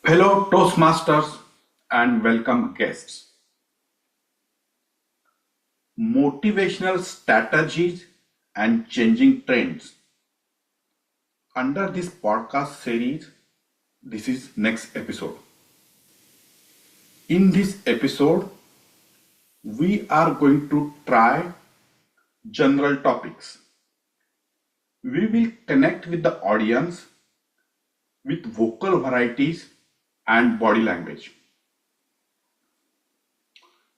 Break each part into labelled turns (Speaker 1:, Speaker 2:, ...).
Speaker 1: Hello, Toastmasters, and welcome guests. Motivational strategies and changing trends. Under this podcast series, this is next episode. In this episode, we are going to try general topics. We will connect with the audience with vocal varieties and body language.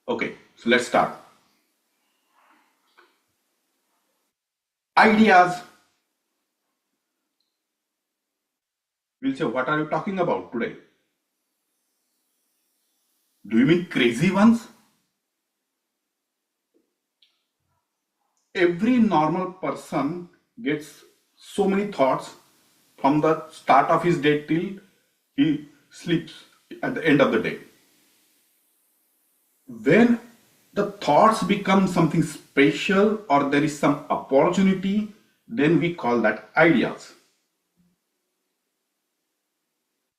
Speaker 1: Okay, so let's start. Ideas. We'll say, what are you talking about today? Do you mean crazy ones? Every normal person gets so many thoughts from the start of his day till he sleeps at the end of the day. When the thoughts become something special or there is some opportunity, then we call that ideas.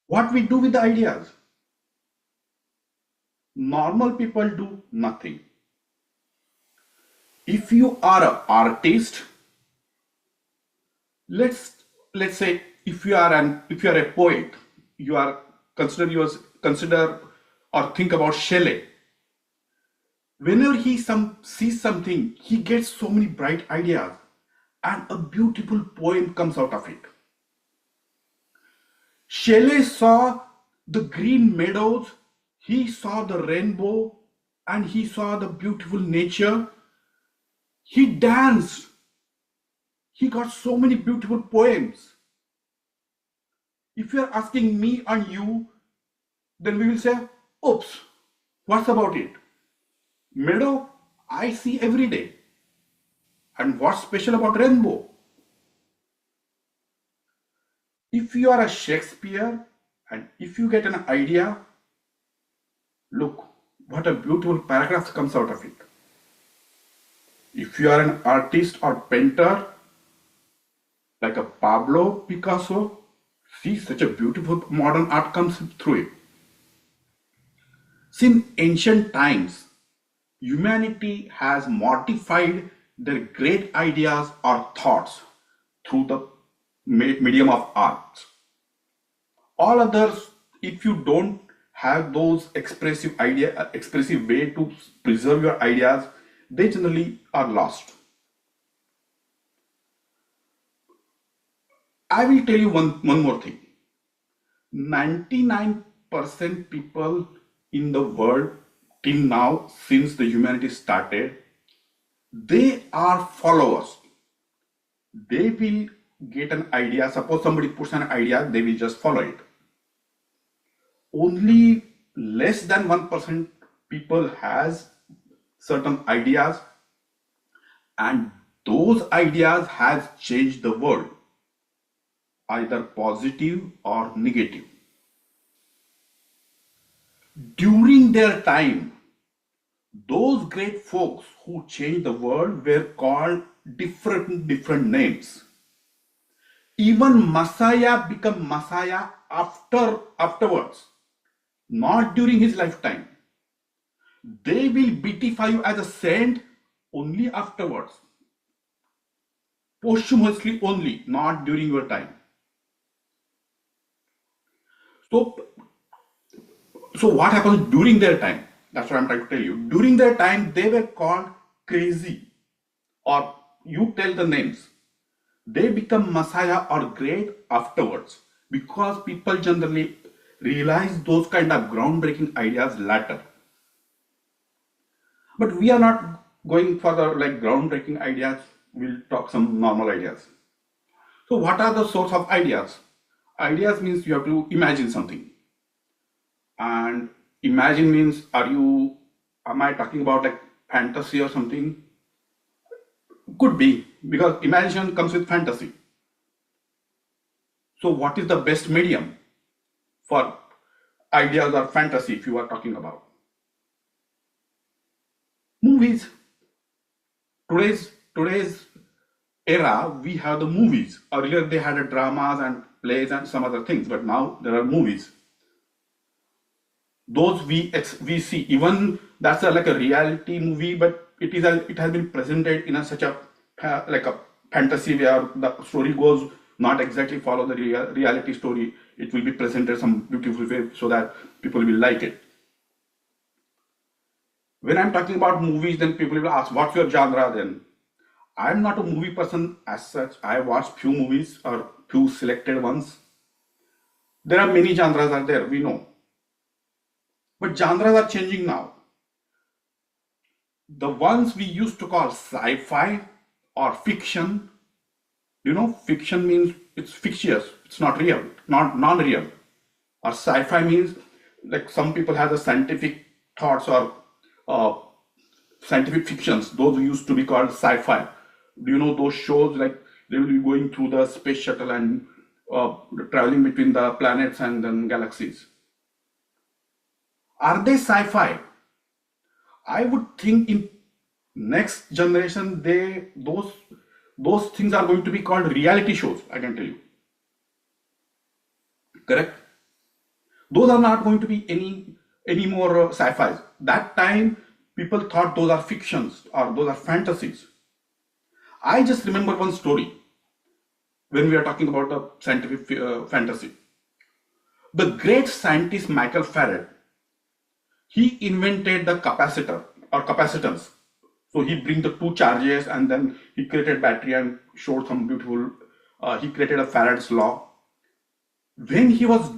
Speaker 1: What we do with the ideas? Normal people do nothing. If you are an artist, let's say if you are a poet, you are consider or think about Shelley. Whenever he sees something, he gets so many bright ideas and a beautiful poem comes out of it. Shelley saw the green meadows, he saw the rainbow, and he saw the beautiful nature. He danced. He got so many beautiful poems. If you are asking me and you, then we will say, oops, what's about it? Meadow, I see every day. And what's special about rainbow? If you are a Shakespeare and if you get an idea, look what a beautiful paragraph comes out of it. If you are an artist or painter, like a Pablo Picasso, see such a beautiful modern art comes through it. Since ancient times, humanity has modified their great ideas or thoughts through the medium of art. All others, if you don't have those expressive way to preserve your ideas, they generally are lost. I will tell you one more thing. 99% people in the world till now, since the humanity started, they are followers. They will get an idea. Suppose somebody puts an idea, they will just follow it. Only less than 1% people has certain ideas, and those ideas has changed the world, either positive or negative. During their time, those great folks who changed the world were called different names. Even Messiah became Messiah afterwards, not during his lifetime. They will beatify you as a saint only afterwards, posthumously only, not during your time. So what happens during their time? That's what I'm trying to tell you. During their time, they were called crazy, or you tell the names. They become Messiah or great afterwards because people generally realize those kind of groundbreaking ideas later. But we are not going for the like groundbreaking ideas. We'll talk some normal ideas. So what are the source of ideas? Ideas means you have to imagine something. And imagine means am I talking about like fantasy or something? Could be, because imagination comes with fantasy. So what is the best medium for ideas or fantasy if you are talking about? Movies. Today's era, we have the movies. Earlier they had dramas and plays and some other things, but now there are movies. those we see, even that's like a reality movie, but it has been presented in a such a like a fantasy where the story goes not exactly follow the reality story. It will be presented some beautiful way so that people will like it. When I'm talking about movies, then people will ask, what's your genre then? I'm not a movie person as such. I watch few movies or few selected ones. There are many genres are there, we know. But genres are changing now. The ones we used to call sci-fi or fiction, fiction means it's fictitious, it's not real, not non-real. Or sci-fi means like some people have the scientific thoughts or uh, scientific fictions. Those used to be called sci-fi. Do you know those shows like they will be going through the space shuttle and traveling between the planets and then galaxies? Are they sci-fi? I would think in next generation those things are going to be called reality shows. I can tell you, correct? Those are not going to be any more sci-fis. That time people thought those are fictions or those are fantasies. I just remember one story when we are talking about the scientific fantasy. The great scientist Michael Faraday, he invented the capacitor or capacitance. So he bring the two charges and then he created battery and showed some beautiful. He created a Faraday's law. When he was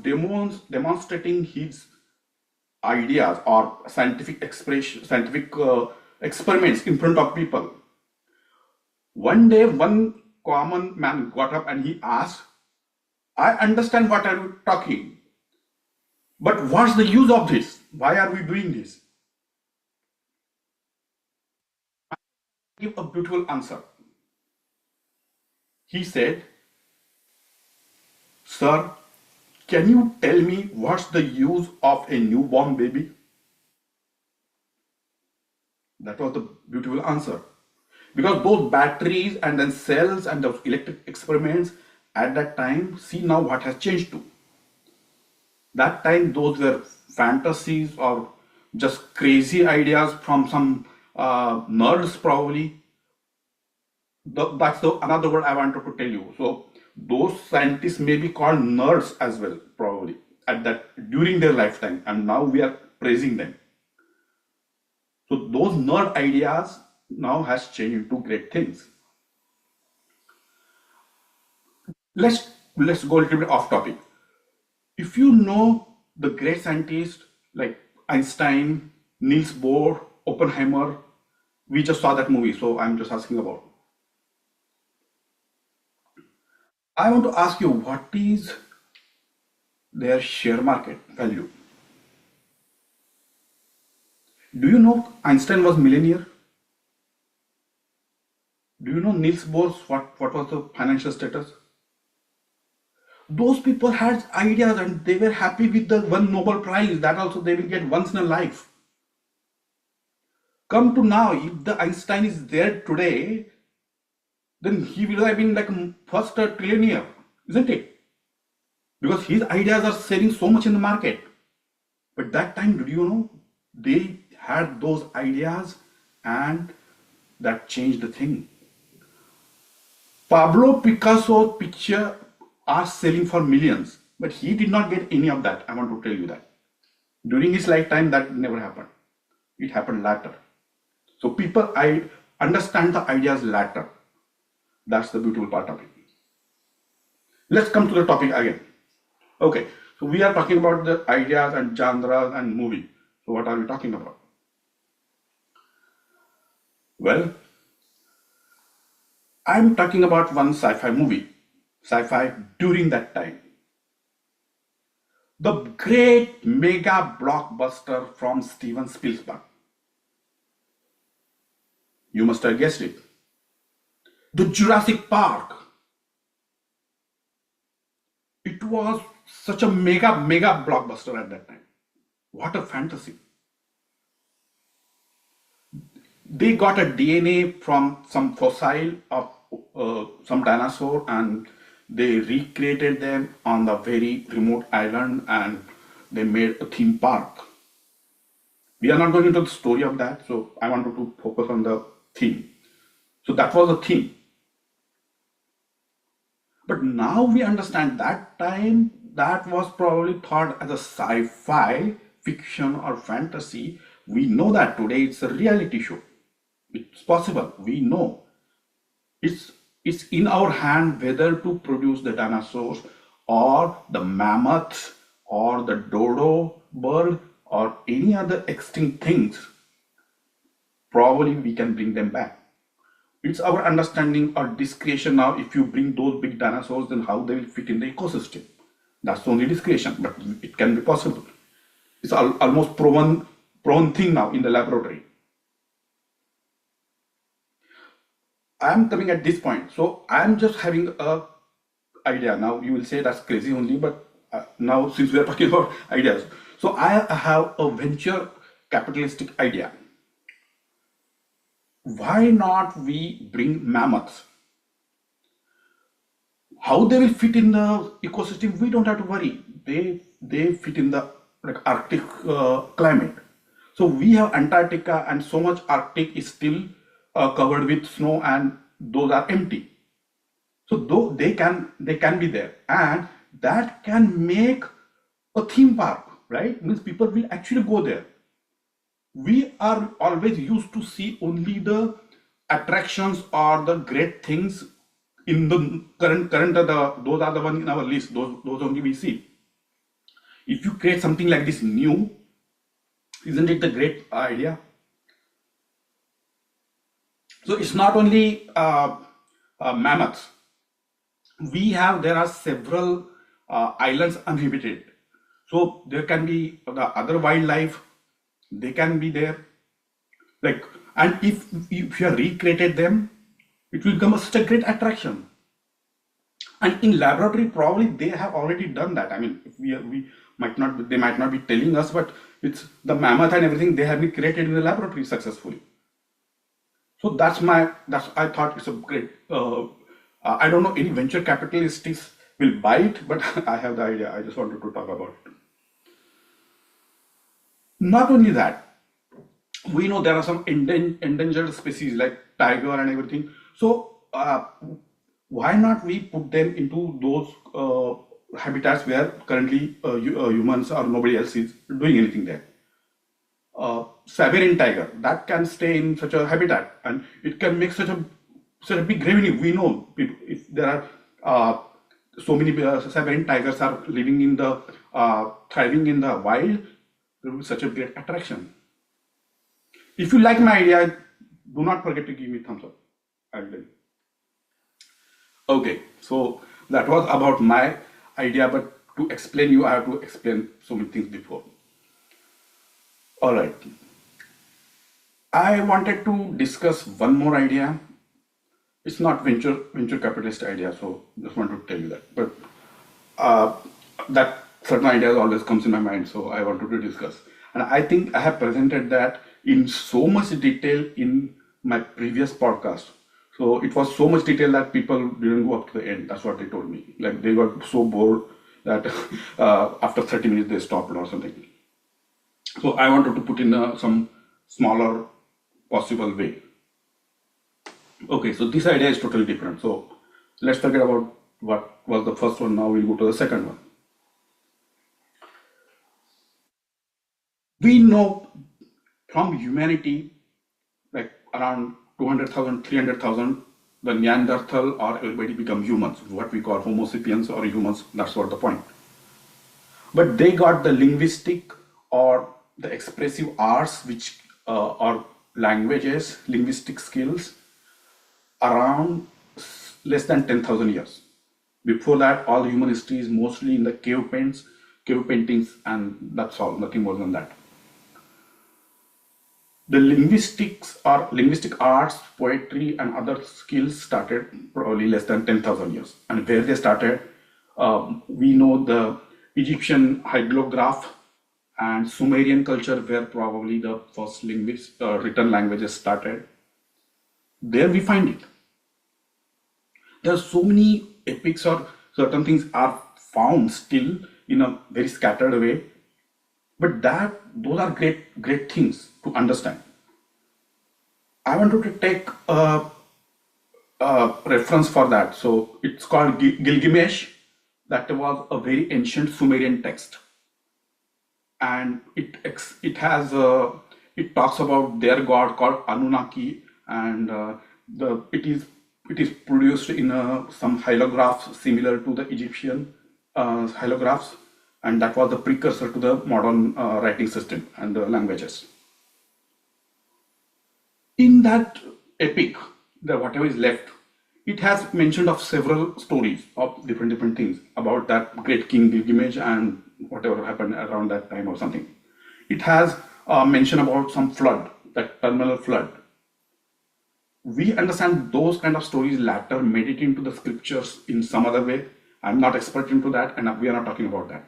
Speaker 1: demonstrating his ideas or scientific expression, scientific experiments in front of people, one day one common man got up and he asked, "I understand what are you talking, but what's the use of this? Why are we doing this?" Give a beautiful answer. He said, "Sir, can you tell me what's the use of a newborn baby?" That was the beautiful answer. Because those batteries and then cells and those electric experiments at that time, see now what has changed to. That time, those were fantasies or just crazy ideas from some nerds, probably. That's another word I wanted to tell you. So, those scientists may be called nerds as well, probably, at that during their lifetime, and now we are praising them. So, those nerd ideas now has changed into great things. Let's go a little bit off topic. If you know the great scientists like Einstein, Niels Bohr, Oppenheimer, we just saw that movie, so I'm just asking about. I want to ask you, what is their share market value? Do you know Einstein was millionaire? Do you know Niels Bohr what was the financial status? Those people had ideas and they were happy with the one Nobel Prize that also they will get once in a life. Come to now, if the Einstein is there today, then he will have been like first a trillionaire, isn't it? Because his ideas are selling so much in the market. But that time, did you know, they had those ideas and that changed the thing. Pablo Picasso's picture are selling for millions, but he did not get any of that. I want to tell you that. During his lifetime, that never happened. It happened later. So people I understand the ideas later. That's the beautiful part of it. Let's come to the topic again. Okay, so we are talking about the ideas and genres and movie. So what are we talking about? Well, I'm talking about one sci-fi movie, sci-fi during that time. The great mega blockbuster from Steven Spielberg. You must have guessed it. The Jurassic Park. It was such a mega blockbuster at that time. What a fantasy. They got a DNA from some fossil of some dinosaur and they recreated them on the very remote island and they made a theme park. We are not going into the story of that, so I wanted to focus on the theme. So that was the theme. But now we understand that time that was probably thought as a sci-fi, fiction, or fantasy. We know that today it's a reality show. It's possible. We know it's it's in our hand whether to produce the dinosaurs or the mammoth or the dodo bird or any other extinct things. Probably we can bring them back. It's our understanding or discretion now. If you bring those big dinosaurs, then how they will fit in the ecosystem. That's only discretion, but it can be possible. It's almost proven thing now in the laboratory. I'm coming at this point, so I'm just having a idea. Now you will say that's crazy only, but now since we are talking about ideas, so I have a venture capitalistic idea. Why not we bring mammoths? How they will fit in the ecosystem, we don't have to worry. They fit in the like Arctic climate. So we have Antarctica, and so much Arctic is still covered with snow, and those are empty. So though they can be there, and that can make a theme park, right? Means people will actually go there. We are always used to see only the attractions or the great things in the current those are the ones in our list, those only we see. If you create something like this new, isn't it a great idea? So it's not only mammoths. There are several islands uninhabited. So there can be the other wildlife, they can be there. Like, and if you have recreated them, it will become such a great attraction. And in laboratory, probably they have already done that. I mean, if we might not, they might not be telling us, but it's the mammoth and everything, they have been created in the laboratory successfully. So that's I thought it's a great. I don't know any venture capitalists will buy it, but I have the idea. I just wanted to talk about it. Not only that, we know there are some endangered species like tiger and everything. So why not we put them into those habitats where currently humans or nobody else is doing anything there? Siberian tiger that can stay in such a habitat, and it can make such a big revenue. We know people, if there are so many Siberian tigers are living in the thriving in the wild, there will be such a great attraction. If you like my idea, do not forget to give me thumbs up. I will. Okay, so that was about my idea, but to explain you, I have to explain so many things before. All right. I wanted to discuss one more idea. It's not venture capitalist idea, so just want to tell you that. But uh, that certain ideas always comes in my mind, so I wanted to discuss. And I think I have presented that in so much detail in my previous podcast. So it was so much detail that people didn't go up to the end. That's what they told me. Like they got so bored that after 30 minutes they stopped or something. So I wanted to put in some smaller possible way. Okay, so this idea is totally different. So let's forget about what was the first one. Now we'll go to the second one. We know from humanity, like around 200,000, 300,000, the Neanderthal or everybody become humans, what we call Homo sapiens or humans. That's what the point. But they got the linguistic or the expressive arts, which or languages, linguistic skills around less than 10,000 years. Before that, all human history is mostly in the cave paintings, and that's all, nothing more than that. The linguistic arts, poetry, and other skills started probably less than 10,000 years. And where they started, we know the Egyptian hieroglyph and Sumerian culture, where probably the first written languages started. There we find it. There are so many epics or certain things are found still in a very scattered way, but that those are great things to understand. I wanted to take a reference for that. So it's called Gilgamesh. That was a very ancient Sumerian text, and it talks about their god called Anunnaki, and it is produced in some hieroglyphs similar to the Egyptian hieroglyphs, and that was the precursor to the modern writing system and the languages. In that epic, the whatever is left, it has mentioned of several stories of different things about that great king Gilgamesh and whatever happened around that time or something. It has mention about some flood, that terminal flood. We understand those kind of stories later made it into the scriptures in some other way. I'm not expert into that, and we are not talking about that.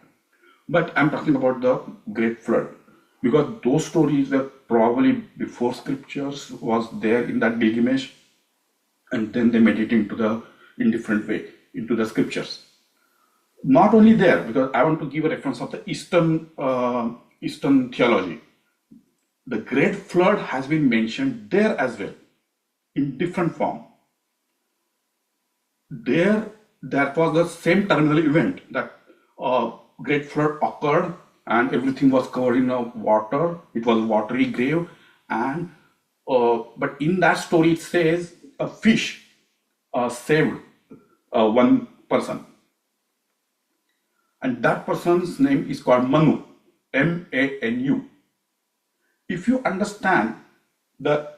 Speaker 1: But I'm talking about the great flood, because those stories were probably before scriptures was there in that Gilgamesh, and then they made it in different way into the scriptures. Not only there, because I want to give a reference of the Eastern theology. The great flood has been mentioned there as well, in different form. There was the same terminal event, that great flood occurred and everything was covered in water. It was a watery grave, and but in that story it says a fish saved one person, and that person's name is called Manu, Manu. If you understand the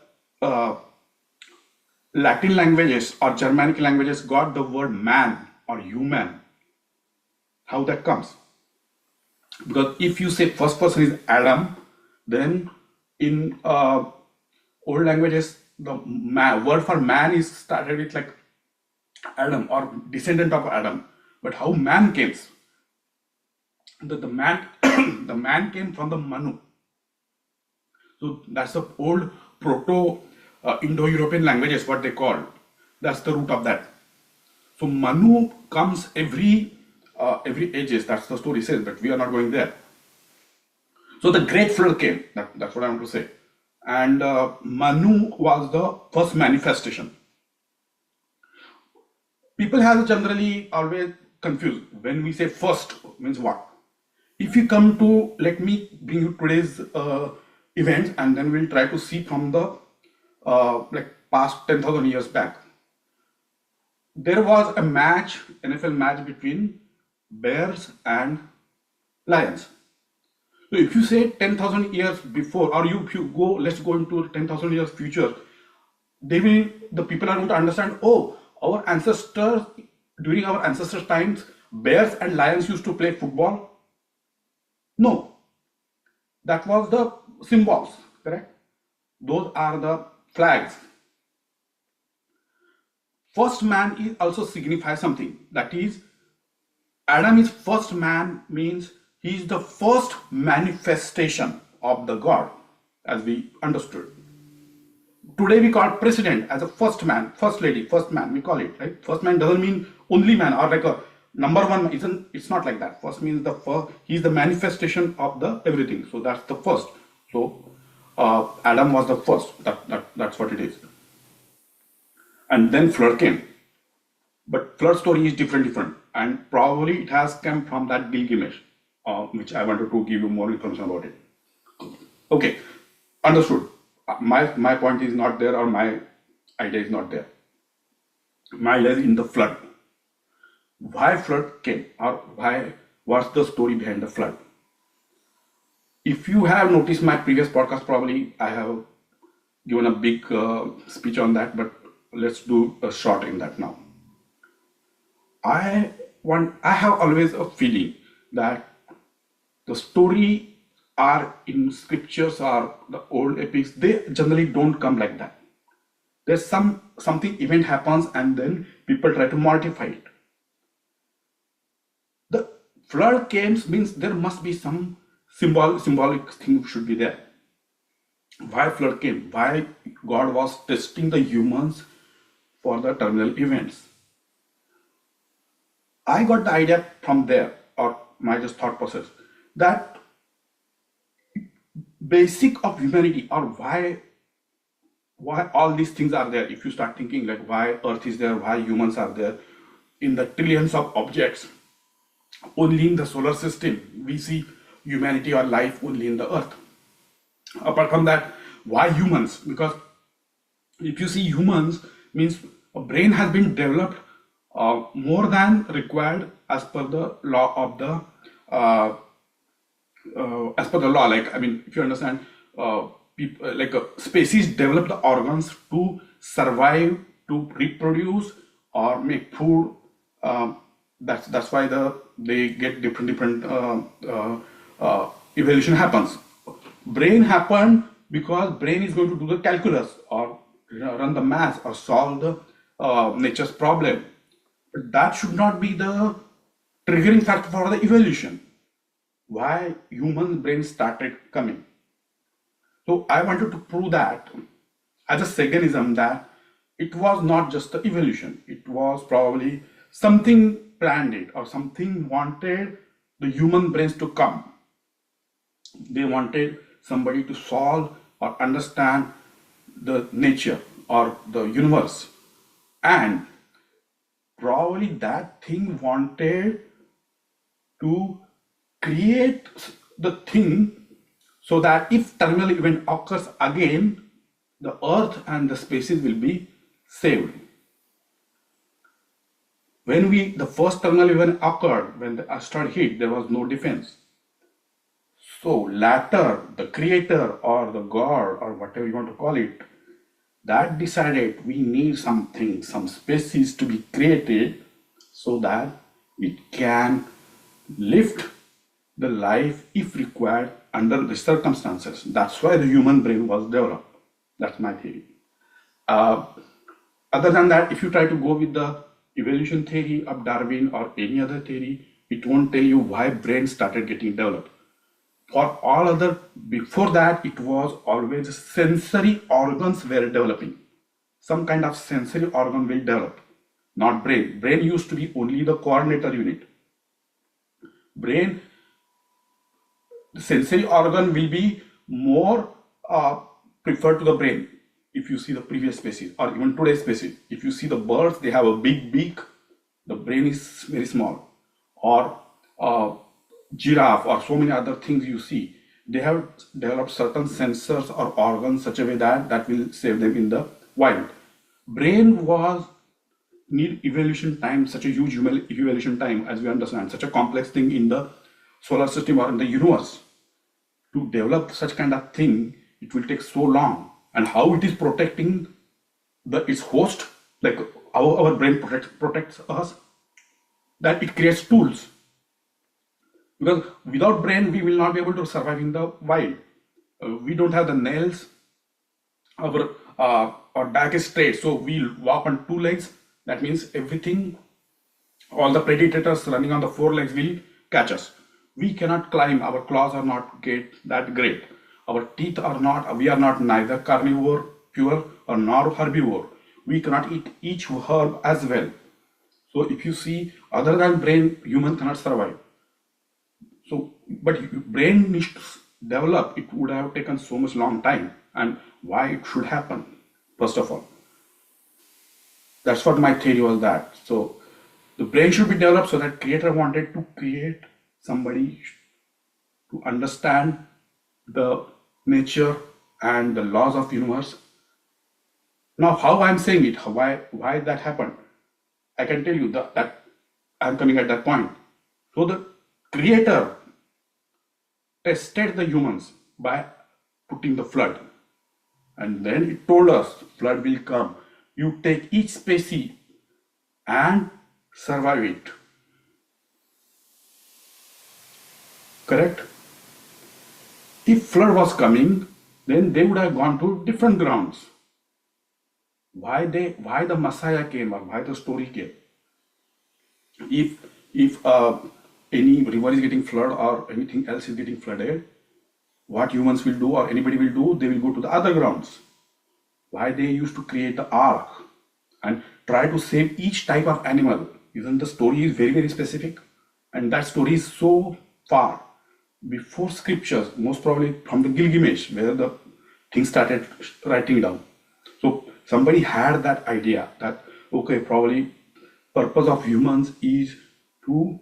Speaker 1: Latin languages or Germanic languages got the word man or human, how that comes? Because if you say first person is Adam, then in old languages the word for man is started with like Adam or descendant of Adam. But how man came? The man the man came from the Manu. So that's the old proto Indo-European languages, what they call. That's the root of that. So Manu comes every ages. That's the story says, but we are not going there. So the great flood came. That's what I want to say. And Manu was the first manifestation. People have generally always confused when we say first means what. If you come to, let me bring you today's events, and then we'll try to see from the like past 10,000 years back. There was a match, NFL match between bears and lions. So if you say 10,000 years before, or if you go, let's go into 10,000 years future, the people are going to understand, oh, our ancestors, during our ancestors' times, bears and lions used to play football. No, that was the symbols, correct? Those are the flags. First man is also signifies something. That is, Adam is first man, means he is the first manifestation of the God, as we understood. Today we call president as a first man, first lady, first man, we call it, right? First man doesn't mean only man or like a number one, it's not like that. First means the first, he is the manifestation of the everything. So that's the first. So Adam was the first, that's what it is. And then flood came. But flood story is different. And probably it has come from that Gilgamesh, which I wanted to give you more information about it. Okay, understood. My point is not there, or my idea is not there. My idea is in the flood. Why flood came, or what's the story behind the flood? If you have noticed my previous podcast, probably I have given a big speech on that, but let's do a short in that now. I have always a feeling that the story are in scriptures or the old epics, they generally don't come like that. There's something event happens and then people try to modify it. The flood came means there must be some symbolic thing should be there. Why flood came? Why God was testing the humans for the terminal events? I got the idea from there, or my just thought process, that basic of humanity, or why all these things are there. If you start thinking like why Earth is there, why humans are there, in the trillions of objects, only in the solar system we see humanity or life only in the Earth. Apart from that, why humans? Because if you see humans, means a brain has been developed more than required as per the law of the as per the law. Like, I mean, if you understand, people like species develop the organs to survive, to reproduce, or make food. That's why they get different evolution happens. Brain happened because brain is going to do the calculus, or run the math, or solve the nature's problem. But that should not be the triggering factor for the evolution. Why human brain started coming. So I wanted to prove that as a Saganism, that it was not just the evolution, it was probably something planned it, or something wanted the human brains to come. They wanted somebody to solve or understand the nature or the universe, and probably that thing wanted to create the thing so that if terminal event occurs again, the Earth and the species will be saved. When the first terminal event occurred, when the asteroid hit, there was no defense. So later, the creator or the God or whatever you want to call it, that decided we need something, some species to be created so that it can lift the life if required under the circumstances. That's why the human brain was developed. That's my theory. Other than that, if you try to go with the evolution theory of Darwin or any other theory, it won't tell you why brain started getting developed. For all other, before that, it was always sensory organs were developing. Some kind of sensory organ will develop, not brain. Brain used to be only the coordinator unit. Brain, the sensory organ will be more preferred to the brain. If you see the previous species or even today's species, if you see the birds, they have a big beak, the brain is very small. Or giraffe or so many other things you see, they have developed certain sensors or organs such a way that will save them in the wild. Brain was need evolution time, such a huge evolution time, as we understand, such a complex thing in the solar system or in the universe. To develop such kind of thing, it will take so long. And how it is protecting its host, like our brain protects us, that it creates tools. Because without brain, we will not be able to survive in the wild. We don't have the nails. Our back is straight, so we walk on two legs. That means everything, all the predators running on the four legs will catch us. We cannot climb. Our claws are not that great. Our teeth are not. We are not neither carnivore, pure, or nor herbivore. We cannot eat each herb as well. So if you see, other than brain, human cannot survive. So, but brain needs to develop. It would have taken so much long time, and why it should happen. First of all, that's what my theory was. That so the brain should be developed so that creator wanted to create somebody to understand the nature and the laws of universe. Now, how I'm saying it, why that happened, I can tell you that I'm coming at that point. So the creator tested the humans by putting the flood, and then it told us flood will come. You take each species and survive it. Correct? If flood was coming, then they would have gone to different grounds. Why the Messiah came, or why the story came? If any river is getting flooded or anything else is getting flooded, what humans will do or anybody will do, they will go to the other grounds. Why they used to create the ark and try to save each type of animal. Even the story is very, very specific, and that story is so far. before scriptures, most probably from the Gilgamesh, where the thing started writing down. So somebody had that idea that okay, probably purpose of humans is to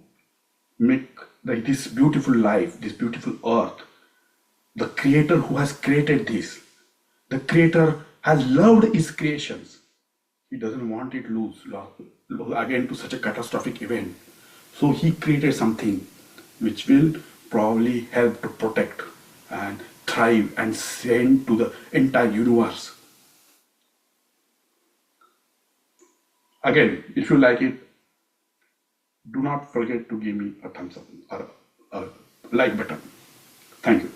Speaker 1: make this beautiful life, this beautiful earth. The creator who has created this, the creator has loved his creations. He doesn't want it lose again to such a catastrophic event. So he created something which will probably help to protect and thrive and send to the entire universe. Again, if you like it, do not forget to give me a thumbs up or a like button. Thank you.